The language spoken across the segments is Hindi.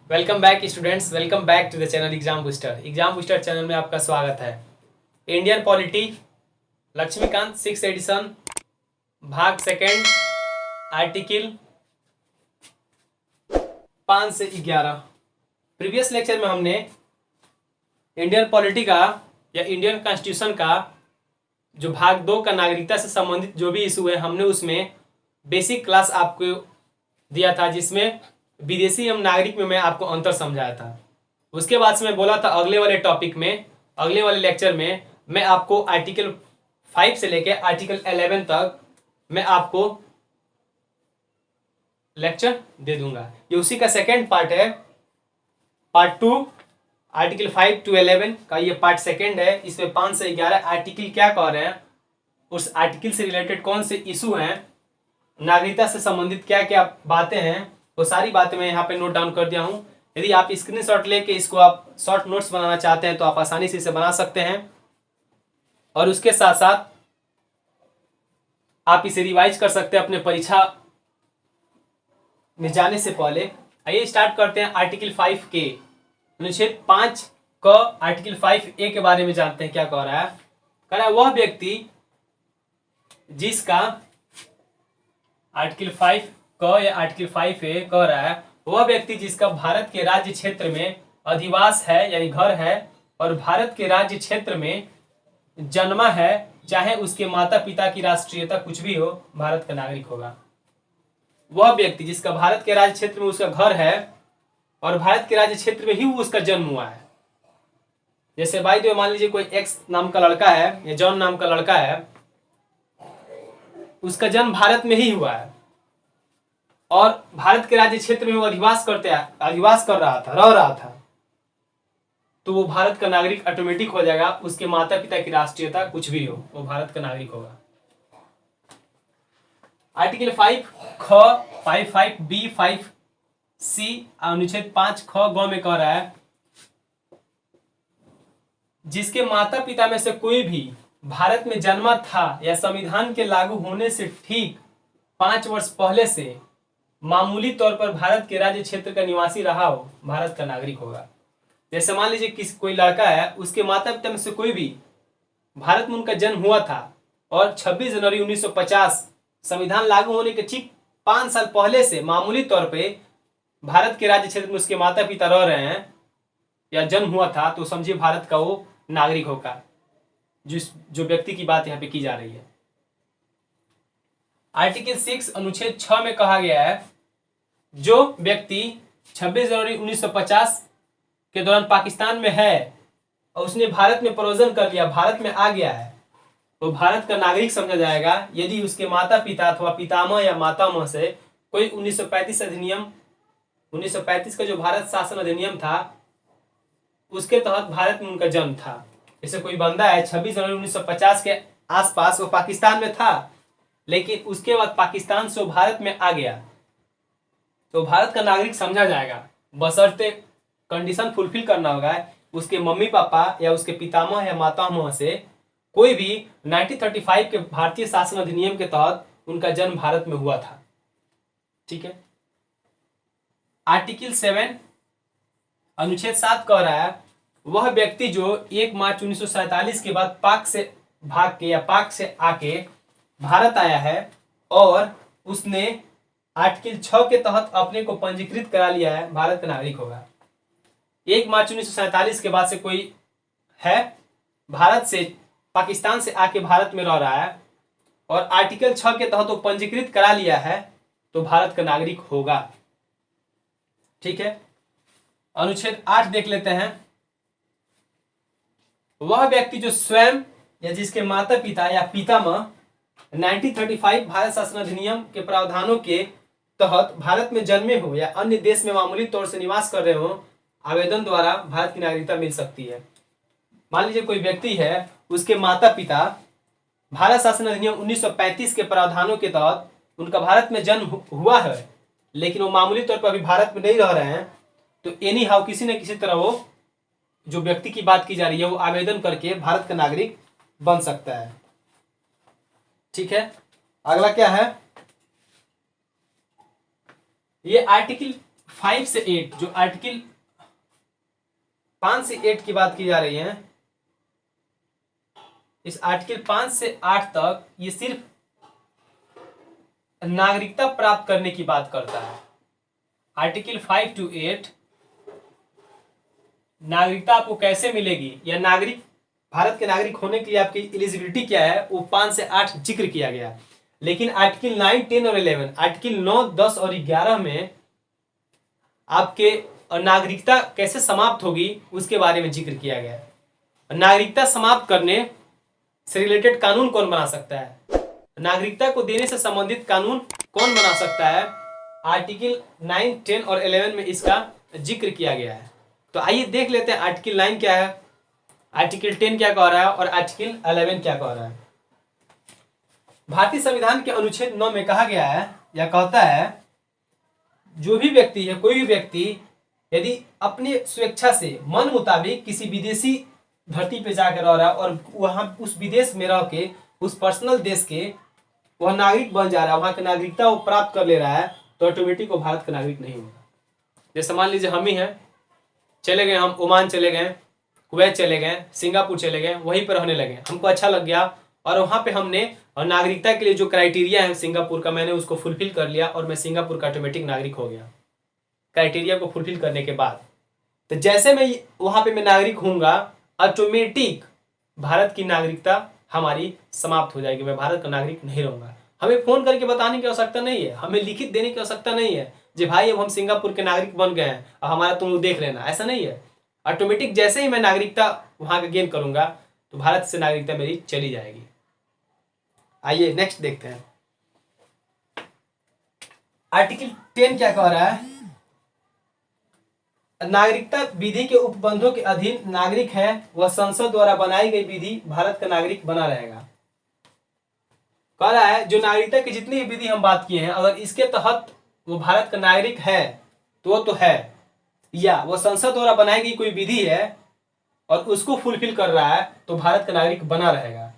Welcome back students, welcome back to the channel exam booster. Exam booster channel में आपका स्वागत है। इंडियन पॉलिटी लक्ष्मीकांत 6 एडिशन भाग सेकेंड आर्टिकल 5 से 11। प्रीवियस लेक्चर में हमने इंडियन पॉलिटी का या इंडियन कॉन्स्टिट्यूशन का जो भाग 2 का नागरिकता से संबंधित जो भी इशू है हमने उसमें बेसिक क्लास आपको दिया था, जिसमें विदेशी एवं नागरिक में मैं आपको अंतर समझाया था। उसके बाद से मैं बोला था अगले वाले टॉपिक में, अगले वाले लेक्चर में मैं आपको आर्टिकल 5 से लेकर आर्टिकल 11 तक मैं आपको लेक्चर दे दूंगा। ये उसी का सेकेंड पार्ट है। पार्ट 2 आर्टिकल 5 to 11 का ये पार्ट सेकेंड है। इसमें 5 से 11 आर्टिकल क्या कह रहे हैं, उस आर्टिकल से रिलेटेड कौन से इशू हैं, नागरिकता से संबंधित क्या क्या बातें हैं, वो सारी बातें मैं यहाँ पे नोट डाउन कर दिया हूँ। यदि आप स्क्रीनशॉट लेके इसको आप शॉर्ट नोट्स बनाना चाहते हैं तो आप आसानी से इसे बना सकते हैं, और उसके साथ साथ आप इसे रिवाइज कर सकते हैं अपने परीक्षा में जाने से पहले। आइए स्टार्ट करते हैं आर्टिकल 5 के अनुच्छेद 5 क आर्टिकल 5A के बारे में जानते हैं क्या कह रहा है। कह रहा है वह व्यक्ति जिसका आर्टिकल 5 क या आर्टिकल 5A कह रहा है वह व्यक्ति जिसका भारत के राज्य क्षेत्र में अधिवास है यानी घर है और भारत के राज्य क्षेत्र में जन्मा है, चाहे उसके माता पिता की राष्ट्रीयता कुछ भी हो, भारत का नागरिक होगा। वह व्यक्ति जिसका भारत के राज्य क्षेत्र में उसका घर है और भारत के राज्य क्षेत्र में ही उसका जन्म हुआ है। जैसे भाई तो मान लीजिए कोई एक्स नाम का लड़का है या जॉन नाम का लड़का है, उसका जन्म भारत में ही हुआ है और भारत के राज्य क्षेत्र में वो अधिवास कर रहा था, रह रहा था, तो वो भारत का नागरिक ऑटोमेटिक हो जाएगा। उसके माता पिता की राष्ट्रीयता कुछ भी हो, वो भारत का नागरिक होगा। आर्टिकल 5 ख 5(b) 5(c) अनुच्छेद 5 ख ग में कह रहा है जिसके माता पिता में से कोई भी भारत में जन्मा था या संविधान के लागू होने से ठीक 5 वर्ष पहले से मामूली तौर पर भारत के राज्य क्षेत्र का निवासी रहा हो, भारत का नागरिक होगा। जैसे मान लीजिए कोई लड़का है, उसके माता पिता में से कोई भी भारत में उनका जन्म हुआ था और 26 जनवरी 1950 संविधान लागू होने के ठीक 5 साल पहले से मामूली तौर पे भारत के राज्य क्षेत्र में उसके माता पिता रह रहे हैं या जन्म हुआ था, तो समझिए भारत का वो नागरिक होगा। जो व्यक्ति की बात यहाँ पे की जा रही है। आर्टिकल 6 अनुच्छेद 6 में कहा गया है जो व्यक्ति 26 जनवरी 1950 के दौरान पाकिस्तान में है और उसने भारत में प्रवेश कर लिया, भारत में आ गया है, तो भारत का नागरिक समझा जाएगा यदि उसके माता पिता अथवा पितामह या मातामह से कोई 1935 अधिनियम 1935 का जो भारत शासन अधिनियम था उसके तहत भारत में उनका जन्म था। जैसे कोई बंदा है 26 जनवरी 1950 के आसपास वो पाकिस्तान में था, लेकिन उसके बाद पाकिस्तान से वो भारत में आ गया, तो भारत का नागरिक समझा जाएगा, बशर्ते कंडीशन फुलफिल करना होगा। उसके मम्मी पापा या उसके पितामह या मातामह से कोई भी 1935 के भारतीय शासन अधिनियम के तहत उनका जन्म भारत में हुआ था। ठीक है। आर्टिकल 7 अनुच्छेद 7 कह रहा है वह व्यक्ति जो 1 मार्च 1947 के बाद पाक से भाग के या पाक से आके भारत आया है और उसने आर्टिकल 6 के तहत अपने को पंजीकृत करा लिया है, भारत का नागरिक होगा। 1 मार्च 1947 के बाद से कोई है भारत से पाकिस्तान से आके भारत में रह रहा है और आर्टिकल 6 के तहत वो पंजीकृत करा लिया है, तो भारत का नागरिक होगा। ठीक है। अनुच्छेद 8 देख लेते हैं। वह व्यक्ति जो स्वयं या जिसके माता पिता या पितामह 1935 भारत शासन अधिनियम के प्रावधानों के तहत भारत में जन्मे हो या अन्य देश में मामूली तौर से निवास कर रहे हो, आवेदन द्वारा भारत की नागरिकता मिल सकती है। मान लीजिए कोई व्यक्ति है, उसके माता पिता भारत शासन अधिनियम 1935 के प्रावधानों के तहत उनका भारत में जन्म हुआ है, लेकिन वो मामूली तौर पर अभी भारत में नहीं रह रहे हैं, तो एनी हाउ किसी न किसी तरह वो जो व्यक्ति की बात की जा रही है वो आवेदन करके भारत का नागरिक बन सकता है। ठीक है। अगला क्या है, ये आर्टिकल 5 से 8, जो आर्टिकल 5 से 8 की बात की जा रही है, इस आर्टिकल 5 से 8 तक ये सिर्फ नागरिकता प्राप्त करने की बात करता है। आर्टिकल 5 to 8 नागरिकता आपको कैसे मिलेगी या नागरिक, भारत के नागरिक होने के लिए आपकी एलिजिबिलिटी क्या है, वो 5 से 8 जिक्र किया गया। लेकिन आर्टिकल 9, 10 और 11, आर्टिकल 9, 10 और 11 में आपके नागरिकता कैसे समाप्त होगी उसके बारे में जिक्र किया गया है। नागरिकता समाप्त करने से रिलेटेड कानून कौन बना सकता है, नागरिकता को देने से संबंधित कानून कौन बना सकता है, आर्टिकल 9, 10 और 11 में इसका जिक्र किया गया है। तो आइए देख लेते हैं आर्टिकल 9 क्या है, आर्टिकल 10 क्या कह रहा है और आर्टिकल 11 क्या कह रहा है। भारतीय संविधान के अनुच्छेद 9 में कहा गया है या कहता है, जो भी व्यक्ति है, कोई भी व्यक्ति यदि अपने स्वेच्छा से मन मुताबिक किसी विदेशी धरती पे जाकर रह रहा है और वहां उस विदेश में रह के उस पर्सनल देश के वह नागरिक बन जा रहा है, वहां की नागरिकता वो प्राप्त कर ले रहा है, तो ऑटोमेटिक वो भारत का नागरिक नहीं होगा। जैसे मान लीजिए हम ही हैं, चले गए, हम ओमान चले गए, कुवैत चले गए, सिंगापुर चले गए, वहीं पर रहने लगे, हमको अच्छा लग गया और वहां पे हमने और नागरिकता के लिए जो क्राइटेरिया है सिंगापुर का, मैंने उसको फुलफिल कर लिया और मैं सिंगापुर का ऑटोमेटिक नागरिक हो गया क्राइटेरिया को फुलफिल करने के बाद। तो जैसे मैं वहां पे मैं नागरिक होऊंगा, ऑटोमेटिक भारत की नागरिकता हमारी समाप्त हो जाएगी, मैं भारत का नागरिक नहीं रहूंगा। हमें फोन करके बताने की आवश्यकता नहीं है, हमें लिखित देने की आवश्यकता नहीं है जी भाई अब हम सिंगापुर के नागरिक बन गए हैं और हमारा तुम लोग देख लेना, ऐसा नहीं है। ऑटोमेटिक जैसे ही मैं नागरिकता वहां का गेन करूंगा तो भारत से नागरिकता मेरी चली जाएगी। आइए नेक्स्ट देखते हैं, आर्टिकल 10 क्या कह रहा है, नागरिकता विधि के उपबंधों के अधीन नागरिक है वह संसद द्वारा बनाई गई विधि भारत का नागरिक बना रहेगा। कह रहा है जो नागरिकता की जितनी भी विधि हम बात किए हैं, अगर इसके तहत वो भारत का नागरिक है तो वो तो है, या वो संसद द्वारा बनाई गई कोई विधि है और उसको फुलफिल कर रहा है तो भारत का नागरिक बना रहेगा।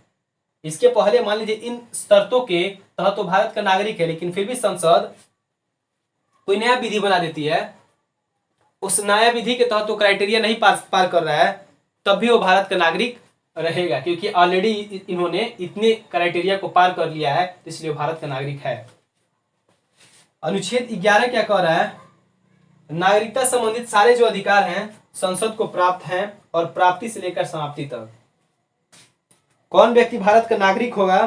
इसके पहले मान लीजिए इन शर्तों के तहत तो भारत का नागरिक है, लेकिन फिर भी संसद कोई नया विधि बना देती है, उस नया विधि के तहत तो क्राइटेरिया नहीं पार कर रहा है, तब भी वो भारत का नागरिक रहेगा, क्योंकि ऑलरेडी इन्होंने इतने क्राइटेरिया को पार कर लिया है, तो इसलिए भारत का नागरिक है। अनुच्छेद 11 क्या कह रहा है, नागरिकता संबंधित सारे जो अधिकार हैं संसद को प्राप्त हैं और प्राप्ति से लेकर समाप्ति तक। कौन व्यक्ति भारत का नागरिक होगा,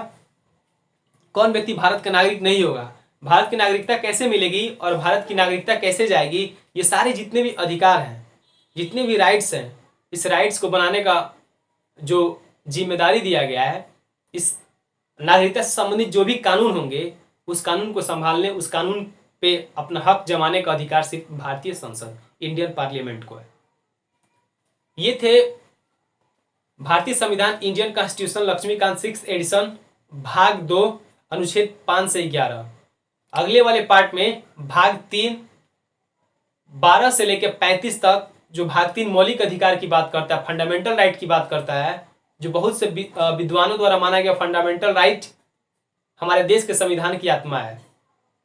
कौन व्यक्ति भारत का नागरिक नहीं होगा, भारत की नागरिकता कैसे मिलेगी और भारत की नागरिकता कैसे जाएगी, ये सारे जितने भी अधिकार हैं, जितने भी राइट्स हैं, इस राइट्स को बनाने का जो जिम्मेदारी दिया गया है, इस नागरिकता से संबंधित जो भी कानून होंगे उस कानून को संभालने, उस कानून पे अपना हक जमाने का अधिकार सिर्फ भारतीय संसद, इंडियन पार्लियामेंट को है। ये थे भारतीय संविधान Indian constitution Laxmikant 6th addition भाग 2 अनुच्छेद 5 से 11। अगले वाले पार्ट में भाग 3 12 से लेकर 35 तक, जो भाग 3 मौलिक अधिकार की बात करता है, फंडामेंटल राइट की बात करता है, जो बहुत से विद्वानों द्वारा माना गया फंडामेंटल राइट हमारे देश के संविधान की आत्मा है।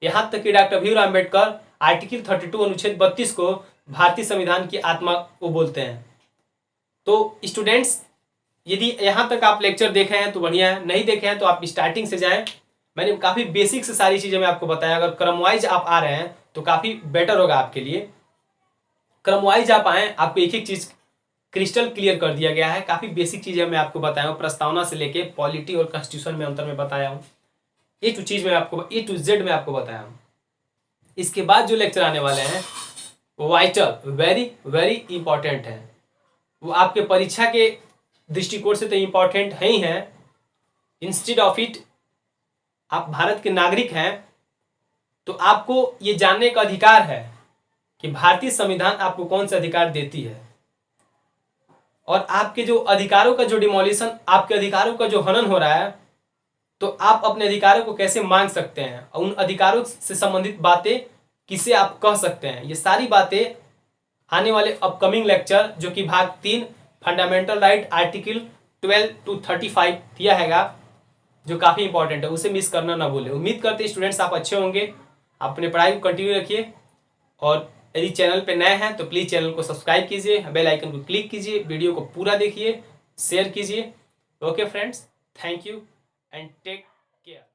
यहां तक कि डॉक्टर भीमराव अम्बेडकर आर्टिकल 32 अनुच्छेद 32 को भारतीय संविधान की आत्मा को बोलते हैं। तो स्टूडेंट्स, यदि यहां तक आप लेक्चर देखे हैं तो बढ़िया है, नहीं देखे हैं तो आप स्टार्टिंग से जाएं। मैंने काफी बेसिक से सारी चीजें मैं आपको बताया, अगर क्रम वाइज आप आ रहे हैं तो काफी बेटर होगा आपके लिए। क्रम वाइज आप आए, आपको एक एक चीज क्रिस्टल क्लियर कर दिया गया है, काफी बेसिक चीजें मैं आपको बताया हूँ, प्रस्तावना से लेके पॉलिटी और कॉन्स्टिट्यूशन में अंतर में बताया हूँ, ए टू जेड में आपको बताया हूँ। इसके बाद जो लेक्चर आने वाले हैं वो वाइटल, वेरी वेरी इंपॉर्टेंट है, वो आपके परीक्षा के दृष्टिकोण से तो इंपॉर्टेंट है ही है। इंस्टेड ऑफ इट आप भारत के नागरिक हैं तो आपको ये जानने का अधिकार है कि भारतीय संविधान आपको कौन से अधिकार देती है, और आपके जो अधिकारों का जो डिमोलिशन, आपके अधिकारों का जो हनन हो रहा है, तो आप अपने अधिकारों को कैसे मांग सकते हैं, उन अधिकारों से संबंधित बातें किसे आप कह सकते हैं, ये सारी बातें आने वाले अपकमिंग लेक्चर, जो कि भाग 3 फंडामेंटल राइट आर्टिकल 12 to 35 दिया हैगा, जो काफी इंपॉर्टेंट है, उसे मिस करना ना भूले। उम्मीद करते स्टूडेंट्स आप अच्छे होंगे, अपने पढ़ाई को कंटिन्यू रखिए और यदि चैनल पे नए हैं तो प्लीज़ चैनल को सब्सक्राइब कीजिए, बेल आइकन को क्लिक कीजिए, वीडियो को पूरा देखिए, शेयर कीजिए। Okay friends, thank you and take care.